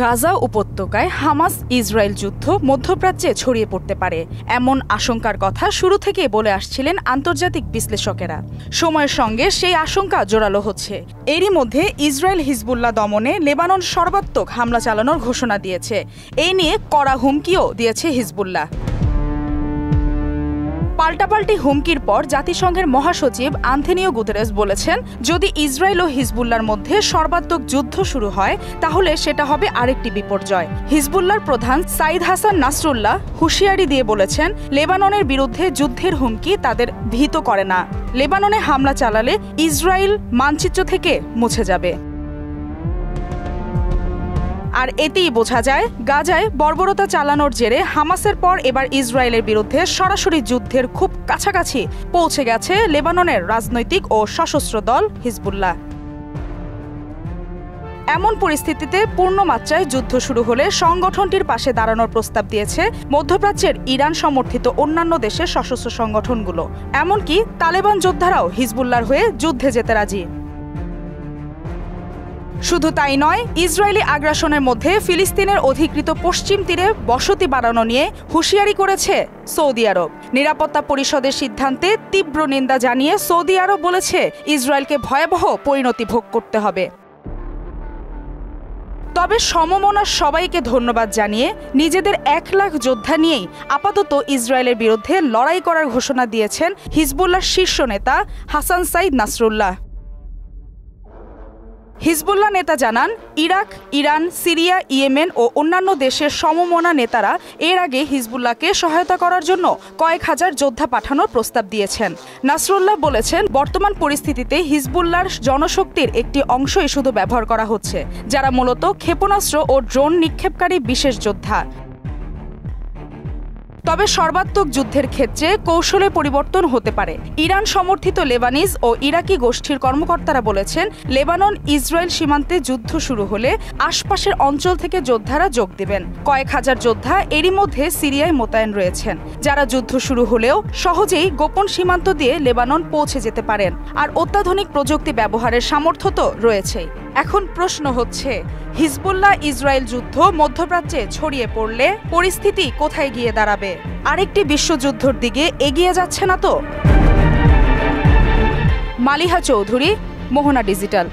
গাজা উপত্যকায় Hamas Israel যুদ্ধ মধ্যপ্রাচ্যে ছড়িয়ে পড়তে পারে এমন আশঙ্কার কথা শুরু থেকেই বলে আসছিলেন আন্তর্জাতিক বিশ্লেষকেরা। সময়ের সঙ্গে সেই আশঙ্কা জোরালো হচ্ছে। এরই মধ্যে ইসরায়েল হিজবুল্লাহ দমনে লেবানন সর্বাত্মক হামলা চালানোর ঘোষণা দিয়েছে। এই নিয়ে কড়া হুমকিও দিয়েছে হিজবুল্লাহ। পাল্টাপাল্টি হুমকির পর জাতিসংঘের মহাসচিব আন্তোনিও গুতেরেস বলেছেন, যদি ইসরায়েল ও হিজবুল্লাহর মধ্যে সর্বাত্মক যুদ্ধ শুরু হয় তাহলে সেটা হবে আরেকটি বিপর্যয়। হিজবুল্লাহর প্রধান সাইদ হাসান নাসরুল্লাহ হুঁশিয়ারি দিয়ে বলেছেন, লেবাননের বিরুদ্ধে যুদ্ধের হুমকি তাদের ভীত করে না। লেবাননে হামলা চালালে ইসরায়েল মানচিত্র থেকে মুছে যাবে। আর এতেই বোঝা যায়, গাজায় বর্বরতা চালানোর জেরে হামাসের পর এবার ইসরায়েলের বিরুদ্ধে সরাসরি যুদ্ধের খুব কাছাকাছি পৌঁছে গেছে লেবাননের রাজনৈতিক ও সশস্ত্র দল হিজবুল্লাহ। এমন পরিস্থিতিতে পূর্ণমাত্রায় যুদ্ধ শুরু হলে সংগঠনটির পাশে দাঁড়ানোর প্রস্তাব দিয়েছে মধ্যপ্রাচ্যের ইরান সমর্থিত অন্যান্য দেশের সশস্ত্র সংগঠনগুলো। এমনকি তালেবান যোদ্ধারাও হিজবুল্লাহর হয়ে যুদ্ধে যেতে রাজি। শুধু তাই নয়, ইসরায়েলি আগ্রাসনের মধ্যে ফিলিস্তিনের অধিকৃত পশ্চিম তীরে বসতি বাড়ানো নিয়ে হুঁশিয়ারি করেছে সৌদি আরব। নিরাপত্তা পরিষদের সিদ্ধান্তে তীব্র নিন্দা জানিয়ে সৌদি আরব বলেছে, ইসরায়েলকে ভয়াবহ পরিণতি ভোগ করতে হবে। তবে সমমনা সবাইকে ধন্যবাদ জানিয়ে নিজেদের 1 লাখ যোদ্ধা নিয়েই আপাতত ইসরায়েলের বিরুদ্ধে লড়াই করার ঘোষণা দিয়েছেন হিজবুল্লাহর শীর্ষ নেতা হাসান সাইদ নাসরুল্লাহ। হিজবুল্লাহ নেতা জানান, ইরাক, ইরান, সিরিয়া, ইয়েমেন ও অন্যান্য দেশের সমমনা নেতারা এর আগে হিজবুল্লাহকে সহায়তা করার জন্য কয়েক হাজার যোদ্ধা পাঠানোর প্রস্তাব দিয়েছেন। নাসরুল্লাহ বলেছেন, বর্তমান পরিস্থিতিতে হিজবুল্লাহর জনশক্তির একটি অংশই শুধু ব্যবহার করা হচ্ছে, যারা মূলত ক্ষেপণাস্ত্র ও ড্রোন নিক্ষেপকারী বিশেষ যোদ্ধা। তবে সর্বাত্মক যুদ্ধের ক্ষেত্রে কৌশলে পরিবর্তন হতে পারে। ইরান সমর্থিত লেবানিজ ও ইরাকি গোষ্ঠীর কর্মকর্তারা বলেছেন, লেবানন ইসরায়েল সীমান্তে যুদ্ধ শুরু হলে আশপাশের অঞ্চল থেকে যোদ্ধারা যোগ দেবেন। কয়েক হাজার যোদ্ধা এরই মধ্যে সিরিয়ায় মোতায়েন রয়েছেন, যারা যুদ্ধ শুরু হলেও সহজেই গোপন সীমান্ত দিয়ে লেবানন পৌঁছে যেতে পারেন। আর অত্যাধুনিক প্রযুক্তি ব্যবহারের সামর্থ্য তো রয়েছেই। এখন প্রশ্ন হচ্ছে, হিজবুল্লাহ ইসরায়েল যুদ্ধ মধ্যপ্রাচ্যে ছড়িয়ে পড়লে পরিস্থিতি কোথায় গিয়ে দাঁড়াবে? আরেকটি বিশ্বযুদ্ধের দিকে এগিয়ে যাচ্ছে না তো? মালিহা চৌধুরী, মোহনা ডিজিটাল।